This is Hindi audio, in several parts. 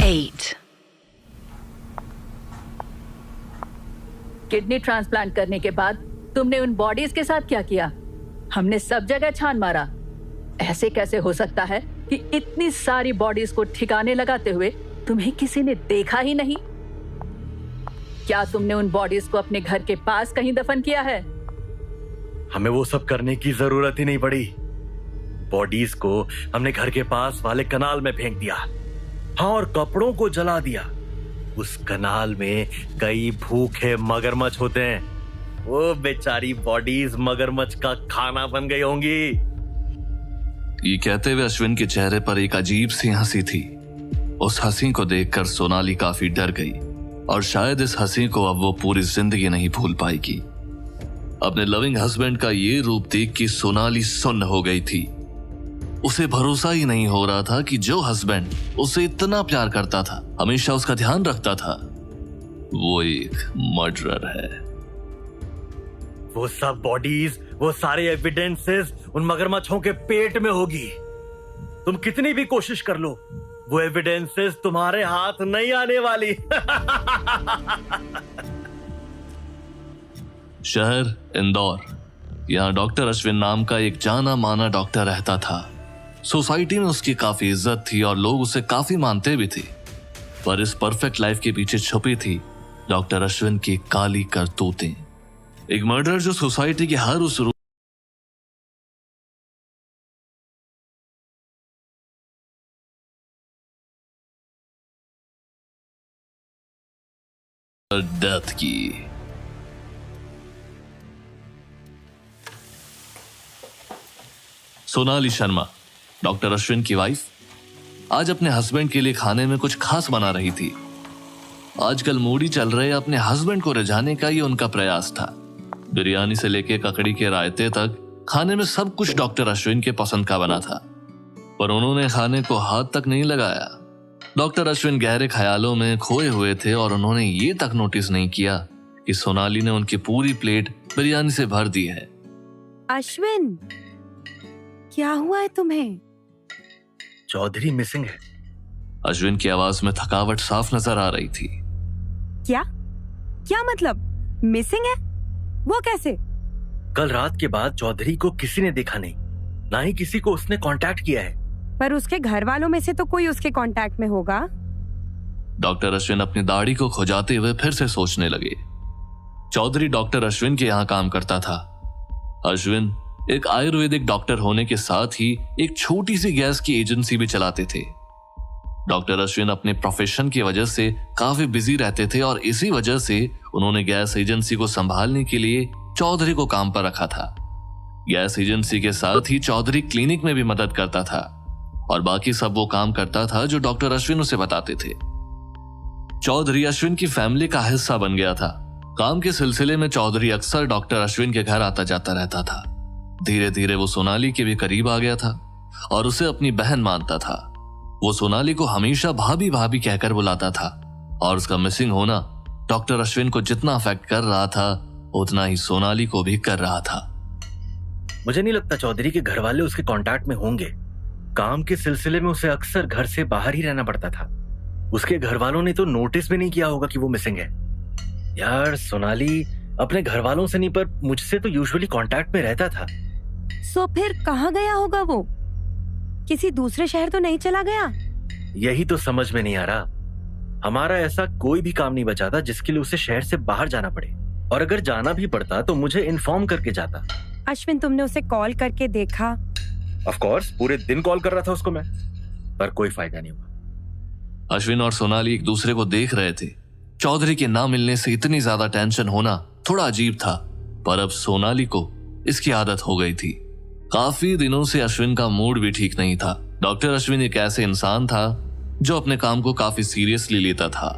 8. किडनी ट्रांसप्लांट करने के बाद तुमने उन बॉडीज के साथ क्या किया? हमने सब जगह छान मारा। ऐसे कैसे हो सकता है कि इतनी सारी बॉडीज को ठिकाने लगाते हुए तुम्हें किसी ने देखा ही नहीं? क्या तुमने उन बॉडीज को अपने घर के पास कहीं दफन किया है? हमें वो सब करने की जरूरत ही नहीं पड़ी। बॉडीज को हमने घर के पास वाले कनाल में फेंक दिया। हाँ, और कपड़ों को जला दिया। उस कनाल में कई भूखे मगरमच्छ होते हैं। वो बेचारी बॉडीज मगरमच्छ का खाना बन गई होंगी। ये कहते हुए अश्विन के चेहरे पर एक अजीब सी हंसी थी। उस हंसी को देखकर सोनाली काफी डर गई और शायद इस हंसी को अब वो पूरी जिंदगी नहीं भूल पाएगी। अपने लविंग हस्बैंड का ये रूप देख के सोनाली सुन्न हो गई थी। उसे भरोसा ही नहीं हो रहा था कि जो हस्बैंड उसे इतना प्यार करता था, हमेशा उसका ध्यान रखता था, वो एक मर्डरर है। वो सब बॉडीज, वो सारे एविडेंसेस उन मगरमच्छों के पेट में होगी। तुम कितनी भी कोशिश कर लो, वो एविडेंसेस तुम्हारे हाथ नहीं आने वाली। शहर इंदौर। यहाँ डॉक्टर अश्विन नाम का एक जाना माना डॉक्टर रहता था। सोसाइटी में उसकी काफी इज्जत थी और लोग उसे काफी मानते भी थे। पर इस परफेक्ट लाइफ के पीछे छुपी थी डॉक्टर अश्विन की काली करतूतें। एक मर्डर जो सोसाइटी के हर उस डेथ की। सोनाली शर्मा, डॉक्टर अश्विन की वाइफ, आज अपने हस्बैंड के लिए खाने में कुछ खास बना रही थी। आजकल मूडी चल रहे अपने हस्बैंड को रिझाने का ये उनका प्रयास था। बिरयानी से लेके ककड़ी के रायते तक खाने में सब कुछ डॉक्टर अश्विन के पसंद का बना था, पर उन्होंने खाने को हाथ तक नहीं लगाया। डॉक्टर अश्विन गहरे ख्यालों में खोए हुए थे और उन्होंने ये तक नोटिस नहीं किया कि सोनाली ने उनकी पूरी प्लेट बिरयानी से भर दी है। अश्विन, क्या हुआ है तुम्हें? चौधरी मिसिंग है। अश्विन की आवाज में थकावट साफ नजर आ रही थी। क्या क्या मतलब? मिसिंग है? वो कैसे? कल रात के बाद चौधरी को किसी ने देखा नहीं, ना ही किसी को उसने कांटेक्ट किया है। पर उसके घर वालों में से तो कोई उसके कांटेक्ट में होगा। डॉक्टर अश्विन अपनी दाढ़ी को खुजाते हुए फिर से सोचने लगे। चौधरी डॉक्टर अश्विन के यहाँ काम करता था। अश्विन एक आयुर्वेदिक डॉक्टर होने के साथ ही एक छोटी सी गैस की एजेंसी भी चलाते थे। डॉक्टर अश्विन अपने प्रोफेशन की वजह से काफी बिजी रहते थे और इसी वजह से उन्होंने गैस एजेंसी को संभालने के लिए चौधरी को काम पर रखा था। गैस एजेंसी के साथ ही चौधरी क्लिनिक में भी मदद करता था और बाकी सब वो काम करता था जो डॉक्टर अश्विन उसे बताते थे। चौधरी अश्विन की फैमिली का हिस्सा बन गया था। काम के सिलसिले में चौधरी अक्सर डॉक्टर अश्विन के घर आता जाता रहता था। धीरे धीरे वो सोनाली के भी करीब आ गया था और उसे अपनी बहन मानता था। वो सोनाली को हमेशा भाभी भाभी कहकर बुलाता था और उसका मिसिंग होना डॉक्टर अश्विन को जितना अफेक्ट कर रहा था उतना ही सोनाली को भी कर रहा था। मुझे नहीं लगता चौधरी के घर वाले उसके कांटेक्ट में होंगे। काम के सिलसिले में उसे अक्सर घर से बाहर ही रहना पड़ता था। उसके घर वालों ने तो नोटिस भी नहीं किया होगा कि वो मिसिंग है। यार, सोनाली अपने घर वालों से नहीं पर मुझसे तो यूजुअली कांटेक्ट में रहता था। सो फिर कहाँ गया होगा वो? किसी दूसरे शहर तो नहीं चला गया? यही तो समझ में नहीं आ रहा। हमारा ऐसा कोई भी काम नहीं बचा था जिसके लिए उसे शहर से बाहर जाना पड़े, और अगर जाना भी पड़ता तो मुझे इन्फॉर्म करके जाता। अश्विन, तुमने उसे कॉल करके देखा? ऑफ कोर्स, पूरे दिन कॉल कर रहा था उसको मैं, पर कोई फायदा नहीं हुआ। अश्विन और सोनाली एक दूसरे को देख रहे थे। चौधरी के ना मिलने से इतनी ज्यादा टेंशन होना थोड़ा अजीब था, पर अब सोनाली को इसकी आदत हो गई थी। काफी दिनों से अश्विन का मूड भी ठीक नहीं था। डॉक्टर अश्विन एक ऐसे इंसान था जो अपने काम को काफी सीरियसली लेता था।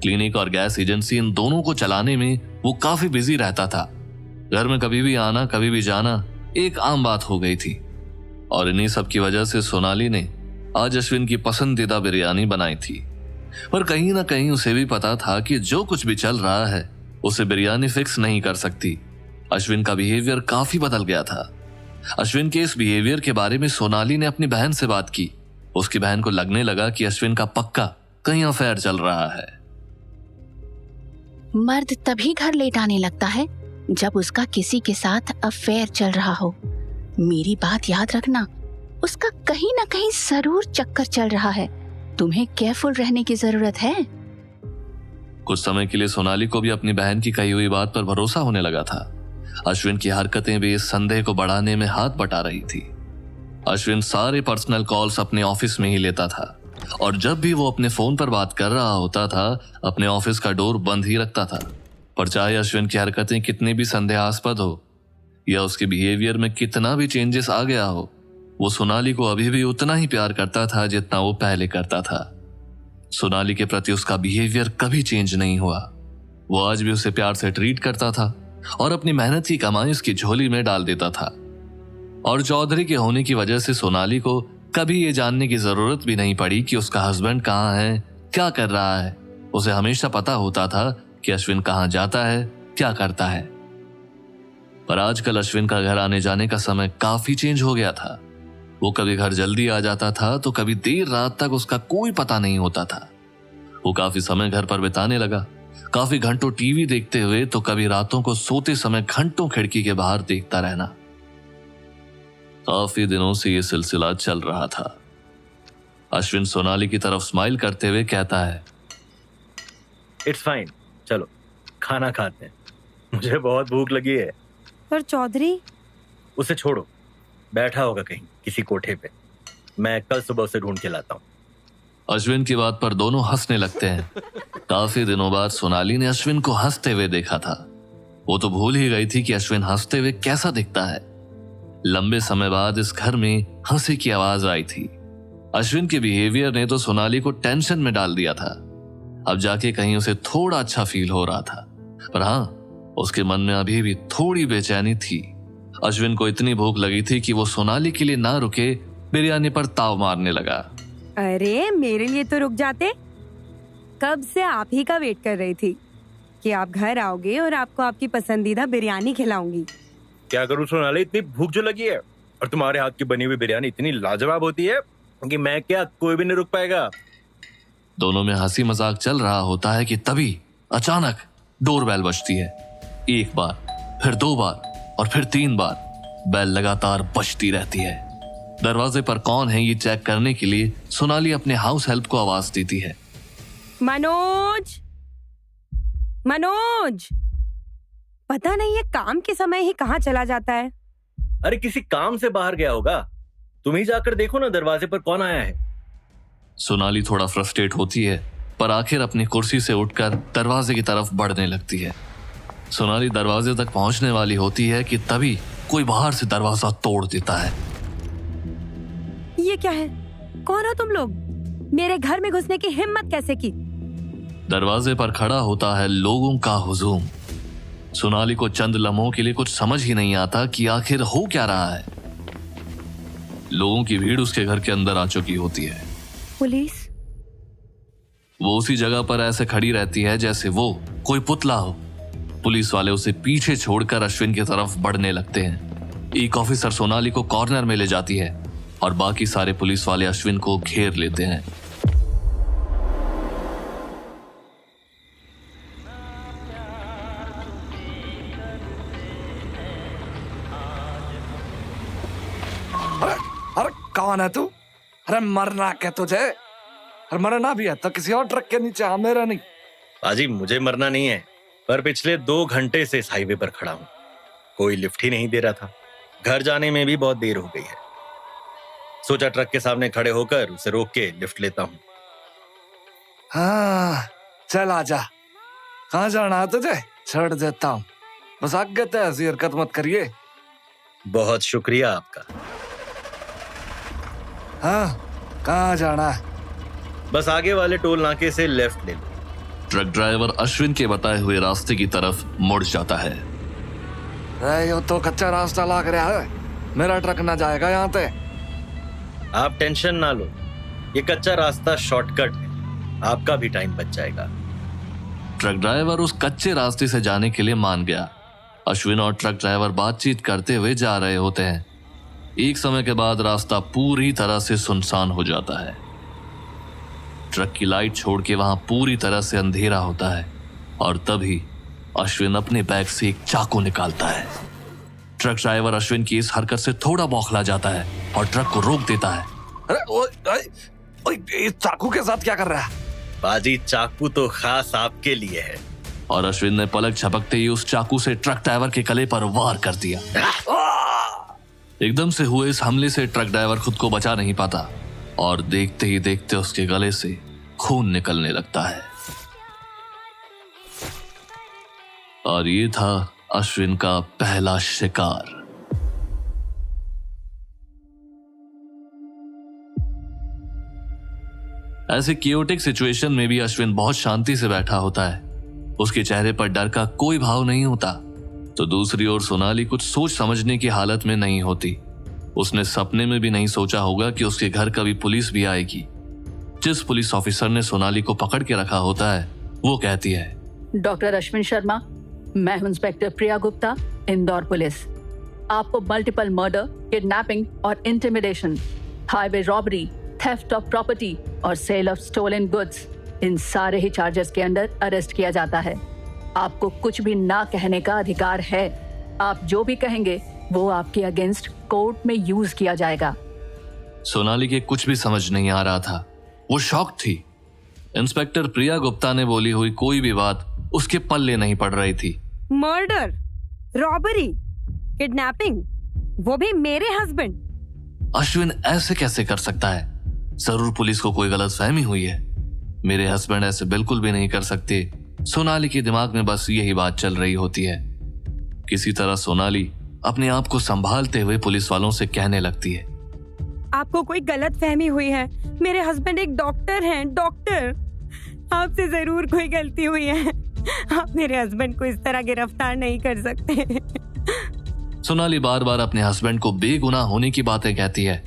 क्लिनिक और गैस एजेंसी, इन दोनों को चलाने में वो काफी बिजी रहता था। घर में कभी भी आना कभी भी जाना एक आम बात हो गई थी, और इन्हीं सब की वजह से सोनाली ने आज अश्विन की पसंदीदा बिरयानी बनाई थी। पर कहीं ना कहीं उसे भी पता था कि जो कुछ भी चल रहा है उसे बिरयानी फिक्स नहीं कर सकती। अश्विन का बिहेवियर काफी बदल गया था। अश्विन के इस बिहेवियर के बारे में सोनाली ने अपनी बहन से बात की। उसकी बहन को लगने लगा कि अश्विन का पक्का कहीं अफेयर चल रहा है। मर्द तभी घर लेट आने लगता है जब उसका किसी के साथ अफेयर चल रहा हो। मेरी बात याद रखना, उसका कहीं ना कहीं जरूर चक्कर चल रहा है। तुम्हें केयरफुल रहने की जरूरत है। कुछ समय के लिए सोनाली को भी अपनी बहन की कही हुई बात पर भरोसा होने लगा था। अश्विन की हरकतें भी इस संदेह को बढ़ाने में हाथ बटा रही थी। अश्विन सारे पर्सनल कॉल्स अपने ऑफिस में ही लेता था और जब भी वो अपने फोन पर बात कर रहा होता था अपने ऑफिस का डोर बंद ही रखता था। पर चाहे अश्विन की हरकतें कितनी भी संदेहास्पद हो या उसके बिहेवियर में कितना भी चेंजेस आ गया हो, वो सोनाली को अभी भी उतना ही प्यार करता था जितना वो पहले करता था। सोनाली के प्रति उसका बिहेवियर कभी चेंज नहीं हुआ। वो आज भी उसे प्यार से ट्रीट करता था और अपनी मेहनत की कमाई उसकी झोली में डाल देता था। और चौधरी के होने की वजह से सोनाली को कभी ये जानने की जरूरत भी नहीं पड़ी कि उसका हस्बैंड कहाँ है, क्या कर रहा है। उसे हमेशा पता होता था कि अश्विन कहाँ जाता है, क्या करता है। पर आजकल अश्विन का घर आने जाने का समय काफी चेंज हो गया था। वो कभी घर जल्दी आ जाता था तो कभी देर रात तक उसका कोई पता नहीं होता था। वो काफी समय घर पर बिताने लगा, काफी घंटों टीवी देखते हुए तो कभी रातों को सोते समय घंटों खिड़की के बाहर देखता रहना। काफी दिनों से ये सिलसिला चल रहा था। अश्विन सोनाली की तरफ स्माइल करते हुए कहता है, इट्स फाइन, चलो खाना खाते हैं, मुझे बहुत भूख लगी है। पर चौधरी, उसे छोड़ो, बैठा होगा कहीं किसी कोठे पे, मैं कल सुबह उसे ढूंढ के लाता हूँ। अश्विन की बात पर दोनों हंसने लगते हैं। काफी दिनों बाद सोनाली ने अश्विन को हंसते हुए देखा था। वो तो भूल ही गई थी कि अश्विन हंसते हुए कैसा दिखता है। लंबे समय बाद इस घर में हंसी की आवाज आई थी। अश्विन के बिहेवियर ने तो सोनाली को टेंशन में डाल दिया था। अब जाके कहीं उसे थोड़ा अच्छा फील हो रहा था, पर हाँ, उसके मन में अभी भी थोड़ी बेचैनी थी। अश्विन को इतनी भूख लगी थी कि वो सोनाली के लिए ना रुके बिरयानी पर ताव मारने लगा। अरे मेरे लिए तो रुक जाते, कब से आप ही का वेट कर रही थी कि आप घर आओगे और आपको आपकी पसंदीदा बिरयानी खिलाऊंगी। क्या करूं सोनाली, इतनी भूख जो लगी है, और तुम्हारे हाथ की बनी हुई बिरयानी इतनी लाजवाब होती है कि मैं क्या, कोई भी नहीं रुक पाएगा। दोनों में हंसी मजाक चल रहा होता है कि तभी अचानक डोरबेल बजती है। एक बार, फिर 2 बार और फिर 3 बार बेल लगातार बजती रहती है। दरवाजे पर कौन है ये चेक करने के लिए सोनाली अपने हाउस हेल्प को आवाज देती है, मनोज, मनोज। पता नहीं ये काम के समय ही कहाँ चला जाता है। अरे किसी काम से बाहर गया होगा, तुम ही जाकर देखो ना दरवाजे पर कौन आया है। सोनाली थोड़ा फ्रस्ट्रेट होती है, पर आखिर अपनी कुर्सी से उठकर दरवाजे की तरफ बढ़ने लगती है। सोनाली दरवाजे तक पहुंचने वाली होती है कि तभी कोई बाहर से दरवाजा तोड़ देता है। ये क्या है? कौन हो तुम लोग? मेरे घर में घुसने की हिम्मत कैसे की? दरवाजे पर खड़ा होता है लोगों का हुजूम। सोनाली को चंद लम्हों के लिए कुछ समझ ही नहीं आता कि आखिर हो क्या रहा है। लोगों की भीड़ उसके घर के अंदर आ चुकी होती है। पुलिस? वो उसी जगह पर ऐसे खड़ी रहती है जैसे वो कोई पुतला हो। पुलिस वाले उसे पीछे छोड़कर अश्विन की तरफ बढ़ने लगते हैं। एक ऑफिसर सोनाली को कॉर्नर में ले जाती है और बाकी सारे पुलिस वाले अश्विन को घेर लेते हैं। अरे कौन है तू? अरे मरना क्या तुझे? अरे मरना भी है तो किसी और ट्रक के नीचे, मेरा नहीं। बाजी मुझे मरना नहीं है, पर पिछले 2 घंटे से इस हाईवे पर खड़ा हूं, कोई लिफ्ट ही नहीं दे रहा था। घर जाने में भी बहुत देर हो गई है, सोचा ट्रक के सामने खड़े होकर उसे रोक के लिफ्ट लेता हूं। हाँ चल आजा। कहाँ जाना है तुझे? छोड़ देता हूँ, बस आगे तो ऐसी हरकत मत करिए। बहुत शुक्रिया आपका। हाँ कहाँ जाना है? बस आगे वाले टोल नाके से लेफ्ट ले लो। ट्रक ड्राइवर अश्विन के बताए हुए रास्ते की तरफ मुड़ जाता है। ये तो कच्चा रास्ता लाग रहा है, मेरा ट्रक ना जाएगा यहाँ पे। आप टेंशन ना लो, ये कच्चा रास्ता शॉर्टकट है, आपका भी टाइम बच जाएगा। ट्रक ड्राइवर उस कच्चे रास्ते से जाने के लिए मान गया। अश्विन और ट्रक ड्राइवर बातचीत करते हुए जा रहे होते हैं। एक समय के बाद रास्ता पूरी तरह से सुनसान हो जाता है। ट्रक की लाइट छोड़ के वहां पूरी तरह से अंधेरा होता है और तभी अश्विन अपने बैग से एक चाकू निकालता है। ट्रक ड्राइवर अश्विन की इस हरकत से थोड़ा बौखला जाता है और ट्रक को रोक देता है। अरे ओए, इस चाकू के साथ क्या कर रहा है? बाजी, चाकू तो खास आपके लिए है। और अश्विन ने पलक झपकते ही उस चाकू से ट्रक ड्राइवर के गले पर वार कर दिया। एकदम से हुए इस हमले से ट्रक ड्राइवर खुद को बचा नहीं पाता और देखते ही देखते उसके गले से खून निकलने लगता है। और ये था अश्विन का पहला शिकार। ऐसे कियोटिक सिचुएशन में भी अश्विन बहुत शांति से बैठा होता है। उसके चेहरे पर डर का कोई भाव नहीं होता। तो दूसरी ओर सोनाली कुछ सोच समझने की हालत में नहीं होती। उसने सपने में भी नहीं सोचा होगा कि उसके घर कभी पुलिस भी आएगी। जिस पुलिस ऑफिसर ने सोनाली को पकड़ के रखा होता है वो कहती है, डॉक्टर अश्विन शर्मा, मैं हूं इंस्पेक्टर प्रिया गुप्ता, इंदौर पुलिस। आपको मल्टीपल मर्डर, किडनैपिंग और intimidation, highway robbery, theft of property और सेल ऑफ स्टोलन गुड्स, इन सारे ही चार्जेस के अंडर अरेस्ट किया जाता है। आपको कुछ भी ना कहने का अधिकार है। आप जो भी कहेंगे वो आपके अगेंस्ट कोर्ट में यूज किया जाएगा। सोनाली के कुछ भी समझ नहीं आ रहा था। वो शॉक थी। इंस्पेक्टर प्रिया गुप्ता ने बोली हुई कोई भी बात उसके पल्ले नहीं पड़ रही थी। मर्डर, रॉबरी, किडनैपिंग, वो भी मेरे हस्बैंड। अश्विन ऐसे कैसे कर सकता है? जरूर पुलिस को कोई गलतफहमी हुई है। मेरे हस्बैंड ऐसे बिल्कुल भी नहीं कर सकते। सोनाली के दिमाग में बस यही बात चल रही होती है। किसी तरह सोनाली अपने आप को संभालते हुए पुलिस वालों से कहने लगती है, आपको कोई गलतफहमी हुई है। मेरे हस्बैंड एक डॉक्टर हैं, डॉक्टर। आपसे जरूर कोई गलती हुई है। आप मेरे हस्बैंड को इस तरह गिरफ्तार नहीं कर सकते। सोनाली बार बार अपने हस्बैंड को बेगुनाह होने की बातें कहती है।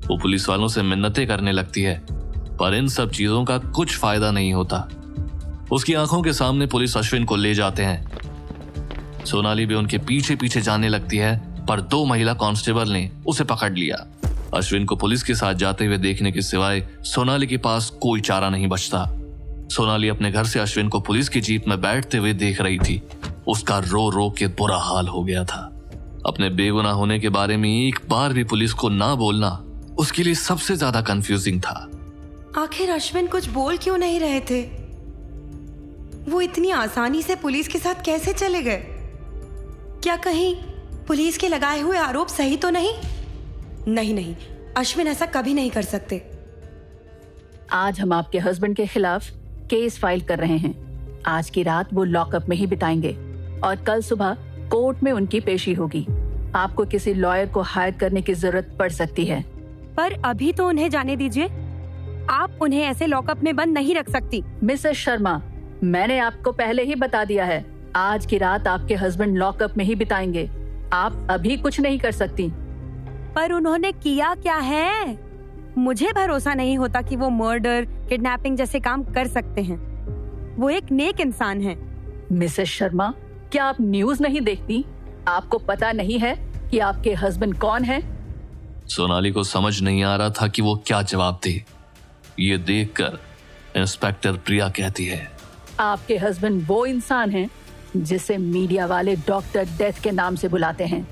वो पुलिस वालों से मिन्नतें करने लगती है, पर इन सब चीजों का कुछ फायदा नहीं होता। उसकी आंखों के सामने पुलिस अश्विन को ले जाते हैं। सोनाली भी उनके पीछे पीछे जाने लगती है, पर 2 महिला कांस्टेबल ने उसे पकड़ लिया। अश्विन को पुलिस के साथ जाते हुए देखने के सिवाय सोनाली के पास कोई चारा नहीं बचता। सोनाली अपने घर से अश्विन को पुलिस की जीप में बैठते हुए देख रही थी। उसका रो रो के बुरा हाल हो गया था। अपने बेगुनाह होने के बारे में एक बार भी पुलिस को ना बोलना उसके लिए सबसे ज्यादा कंफ्यूजिंग था। आखिर अश्विन कुछ बोल क्यों नहीं रहे थे? वो इतनी आसानी से पुलिस के साथ कैसे चले गए? क्या कहीं पुलिस के लगाए हुए आरोप सही तो नहीं? नहीं, अश्विन ऐसा कभी नहीं कर सकते। आज हम आपके हस्बैंड के खिलाफ केस फाइल कर रहे हैं। आज की रात वो लॉकअप में ही बिताएंगे और कल सुबह कोर्ट में उनकी पेशी होगी। आपको किसी लॉयर को हायर करने की जरूरत पड़ सकती है। पर अभी तो उन्हें जाने दीजिए। आप उन्हें ऐसे लॉकअप में बंद नहीं रख सकती। मिसेस शर्मा, मैंने आपको पहले ही बता दिया है, आज की रात आपके हस्बैंड लॉकअप में ही बिताएंगे। आप अभी कुछ नहीं कर सकती। पर उन्होंने किया क्या है? मुझे भरोसा नहीं होता कि वो मर्डर, किडनैपिंग जैसे काम कर सकते हैं। वो एक नेक इंसान है। मिसेस शर्मा, क्या आप न्यूज नहीं देखती? आपको पता नहीं है कि आपके हस्बैंड कौन है? सोनाली को समझ नहीं आ रहा था कि वो क्या जवाब दे। ये देखकर इंस्पेक्टर प्रिया कहती है, आपके हस्बैंड वो इंसान हैं जिसे मीडिया वाले डॉक्टर डेथ के नाम से बुलाते हैं।